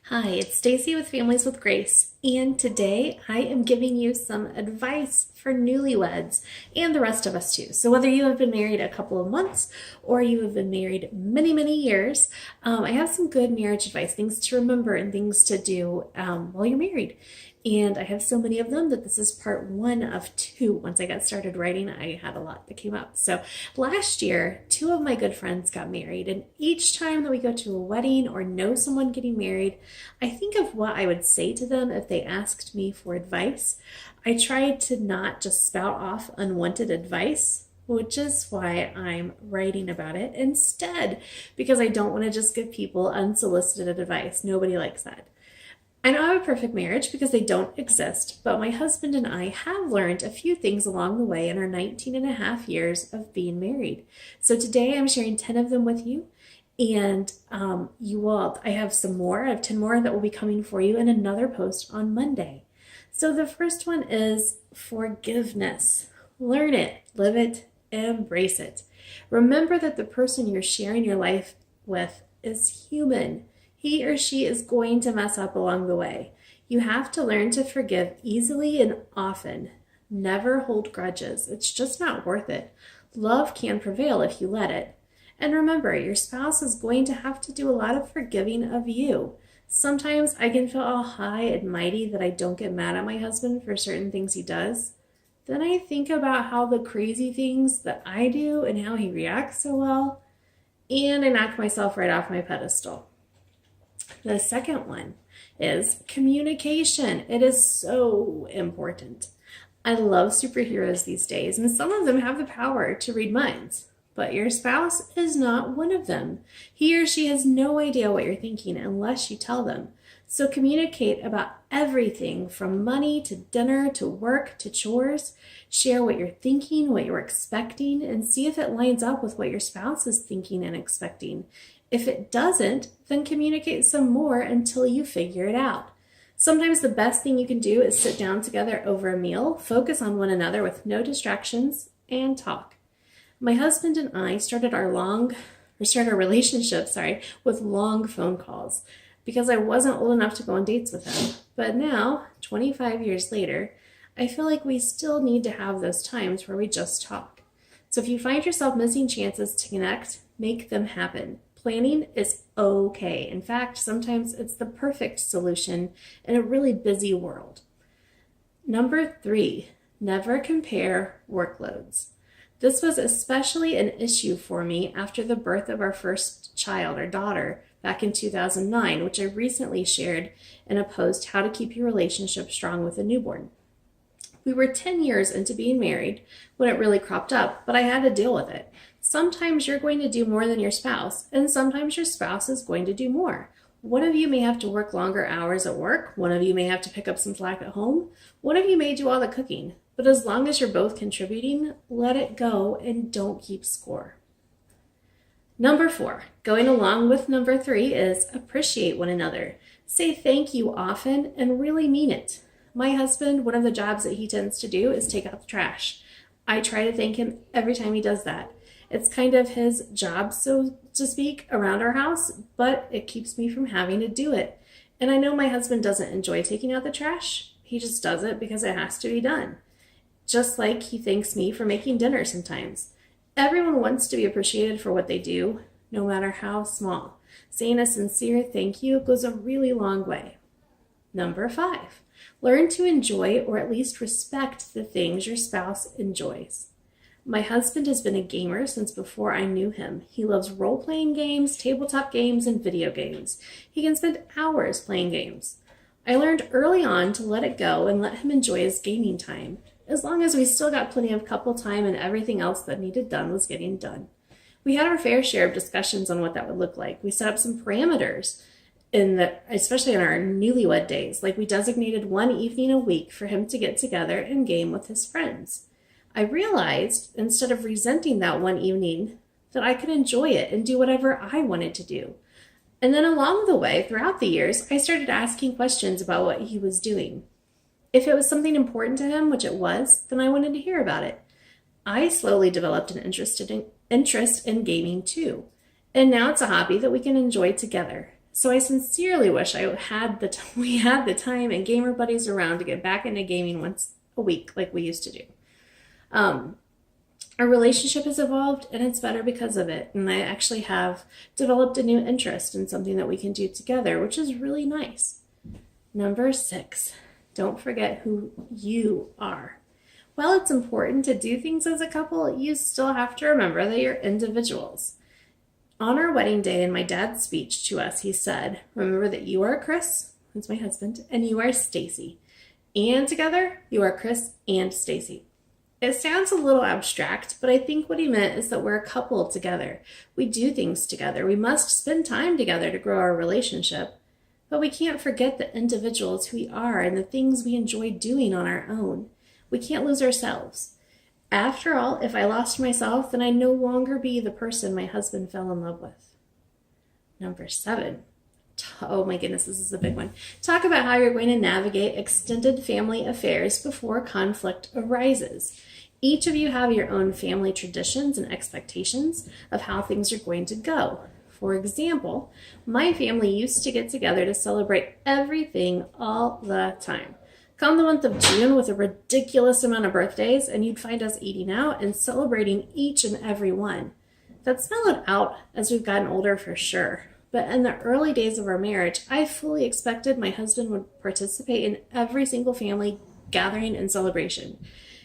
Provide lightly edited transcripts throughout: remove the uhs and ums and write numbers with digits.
Hi, it's Stacy with Families with Grace, and today I am giving you some advice for newlyweds and the rest of us too. So whether you have been married a couple of months or you have been married many, many years, I have some good marriage advice, things to remember and things to do while you're married. And I have so many of them that this is part one of two. Once I got started writing, I had a lot that came up. So last year, two of my good friends got married. And each time that we go to a wedding or know someone getting married, I think of what I would say to them if they asked me for advice. I tried to not just spout off unwanted advice, which is why I'm writing about it instead, because I don't want to just give people unsolicited advice. Nobody likes that. I don't have a perfect marriage because they don't exist, but my husband and I have learned a few things along the way in our 19 and a half years of being married. So today I'm sharing 10 of them with you, and I have some more. I have 10 more that will be coming for you in another post on Monday. So the first one is forgiveness. Learn it, live it, embrace it. Remember that the person you're sharing your life with is human. He or she is going to mess up along the way. You have to learn to forgive easily and often. Never hold grudges. It's just not worth it. Love can prevail if you let it. And remember, your spouse is going to have to do a lot of forgiving of you. Sometimes I can feel all high and mighty that I don't get mad at my husband for certain things he does. Then I think about how the crazy things that I do and how he reacts so well, and I knock myself right off my pedestal. The second one is communication. It is so important. I love superheroes these days, and some of them have the power to read minds, but your spouse is not one of them. He or she has no idea what you're thinking unless you tell them. So communicate about everything from money to dinner to work to chores. Share what you're thinking, what you're expecting, and see if it lines up with what your spouse is thinking and expecting. If it doesn't, then communicate some more until you figure it out. Sometimes the best thing you can do is sit down together over a meal, focus on one another with no distractions, and talk. My husband and I started our relationship, with long phone calls because I wasn't old enough to go on dates with him. But now, 25 years later, I feel like we still need to have those times where we just talk. So if you find yourself missing chances to connect, make them happen. Planning is okay. In fact, sometimes it's the perfect solution in a really busy world. Number 3, never compare workloads. This was especially an issue for me after the birth of our first child, our daughter, back in 2009, which I recently shared in a post, How to Keep Your Relationship Strong with a Newborn. We were 10 years into being married when it really cropped up, but I had to deal with it. Sometimes you're going to do more than your spouse, and sometimes your spouse is going to do more. One of you may have to work longer hours at work. One of you may have to pick up some slack at home. One of you may do all the cooking. But as long as you're both contributing, let it go and don't keep score. Number 4, going along with number 3, is appreciate one another. Say thank you often and really mean it. My husband, one of the jobs that he tends to do is take out the trash. I try to thank him every time he does that. It's kind of his job, so to speak, around our house, but it keeps me from having to do it. And I know my husband doesn't enjoy taking out the trash. He just does it because it has to be done. Just like he thanks me for making dinner sometimes. Everyone wants to be appreciated for what they do, no matter how small. Saying a sincere thank you goes a really long way. Number 5, learn to enjoy or at least respect the things your spouse enjoys. My husband has been a gamer since before I knew him. He loves role-playing games, tabletop games, and video games. He can spend hours playing games. I learned early on to let it go and let him enjoy his gaming time, as long as we still got plenty of couple time and everything else that needed done was getting done. We had our fair share of discussions on what that would look like. We set up some parameters, especially in our newlywed days, like we designated one evening a week for him to get together and game with his friends. I realized, instead of resenting that one evening, that I could enjoy it and do whatever I wanted to do. And then along the way, throughout the years, I started asking questions about what he was doing. If it was something important to him, which it was, then I wanted to hear about it. I slowly developed an interest in gaming too. And now it's a hobby that we can enjoy together. So I sincerely wish we had the time and gamer buddies around to get back into gaming once a week like we used to do. Our relationship has evolved and it's better because of it. And I actually have developed a new interest in something that we can do together, which is really nice. Number 6, don't forget who you are. While it's important to do things as a couple, you still have to remember that you're individuals. On our wedding day, in my dad's speech to us, he said, remember that you are Chris, who's my husband, and you are Stacy. And together, you are Chris and Stacy. It sounds a little abstract, but I think what he meant is that we're a couple together. We do things together. We must spend time together to grow our relationship. But we can't forget the individuals who we are and the things we enjoy doing on our own. We can't lose ourselves. After all, if I lost myself, then I'd no longer be the person my husband fell in love with. Number 7. Oh my goodness, this is a big one. Talk about how you're going to navigate extended family affairs before conflict arises. Each of you have your own family traditions and expectations of how things are going to go. For example, my family used to get together to celebrate everything all the time. Come the month of June with a ridiculous amount of birthdays, and you'd find us eating out and celebrating each and every one. That's mellowed out as we've gotten older for sure. But in the early days of our marriage, I fully expected my husband would participate in every single family gathering and celebration.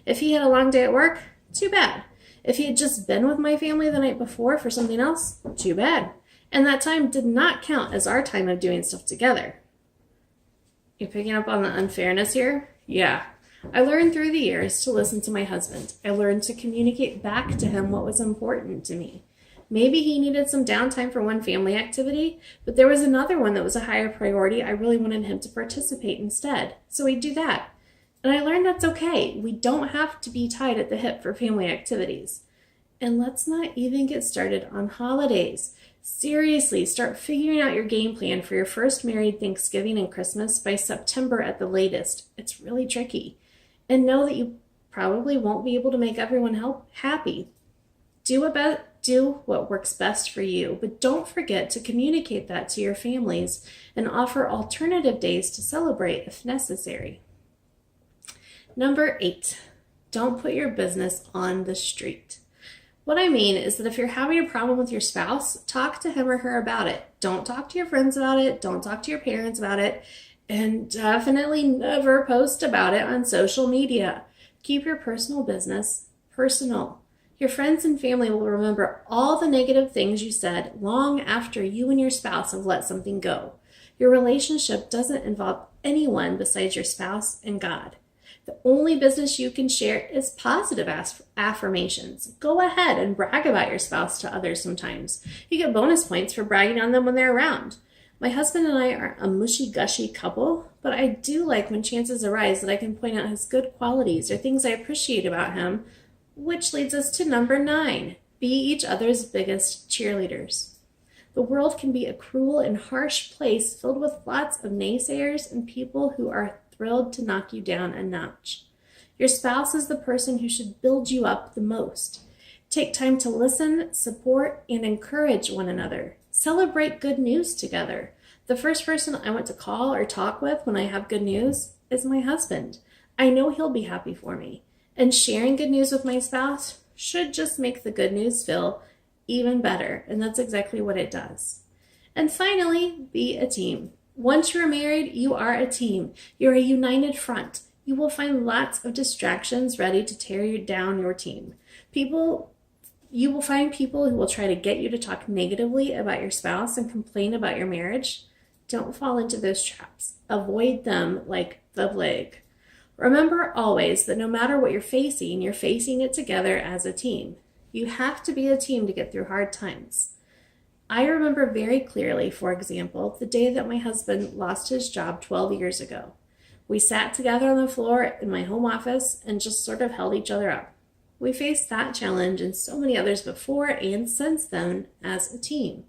If he had a long day at work, too bad. If he had just been with my family the night before for something else, too bad. And that time did not count as our time of doing stuff together. You picking up on the unfairness here? Yeah. I learned through the years to listen to my husband. I learned to communicate back to him what was important to me. Maybe he needed some downtime for one family activity, but there was another one that was a higher priority. I really wanted him to participate instead, so he'd do that. And I learned that's okay. We don't have to be tied at the hip for family activities. And let's not even get started on holidays. Seriously, start figuring out your game plan for your first married Thanksgiving and Christmas by September at the latest. It's really tricky. And know that you probably won't be able to make everyone happy. Do what works best for you, but don't forget to communicate that to your families and offer alternative days to celebrate if necessary. Number 8, don't put your business on the street. What I mean is that if you're having a problem with your spouse, talk to him or her about it. Don't talk to your friends about it. Don't talk to your parents about it. And definitely never post about it on social media. Keep your personal business personal. Your friends and family will remember all the negative things you said long after you and your spouse have let something go. Your relationship doesn't involve anyone besides your spouse and God. The only business you can share is positive affirmations. Go ahead and brag about your spouse to others sometimes. You get bonus points for bragging on them when they're around. My husband and I are a mushy-gushy couple, but I do like when chances arise that I can point out his good qualities or things I appreciate about him, which leads us to number 9. Be each other's biggest cheerleaders. The world can be a cruel and harsh place filled with lots of naysayers and people who are thrilled to knock you down a notch. Your spouse is the person who should build you up the most. Take time to listen, support, and encourage one another. Celebrate good news together. The first person I want to call or talk with when I have good news is my husband. I know he'll be happy for me. And sharing good news with my spouse should just make the good news feel even better. And that's exactly what it does. And finally, be a team. Once you're married, you are a team. You're a united front. You will find lots of distractions ready to tear down your team. You will find people who will try to get you to talk negatively about your spouse and complain about your marriage. Don't fall into those traps. Avoid them like the plague. Remember always that no matter what you're facing it together as a team. You have to be a team to get through hard times. I remember very clearly, for example, the day that my husband lost his job 12 years ago. We sat together on the floor in my home office and just sort of held each other up. We faced that challenge and so many others before and since then as a team.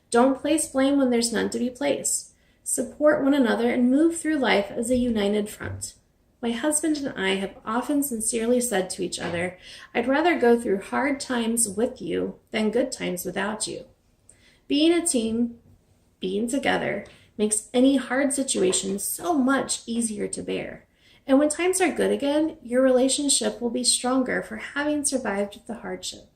Don't place blame when there's none to be placed. Support one another and move through life as a united front. My husband and I have often sincerely said to each other, I'd rather go through hard times with you than good times without you. Being a team being together makes any hard situation so much easier to bear. And when times are good again, your relationship will be stronger for having survived the hardship.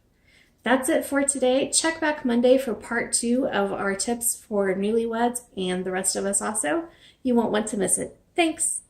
That's it for today. Check back Monday for part 2 of our tips for newlyweds and the rest of us also. You won't want to miss it. Thanks.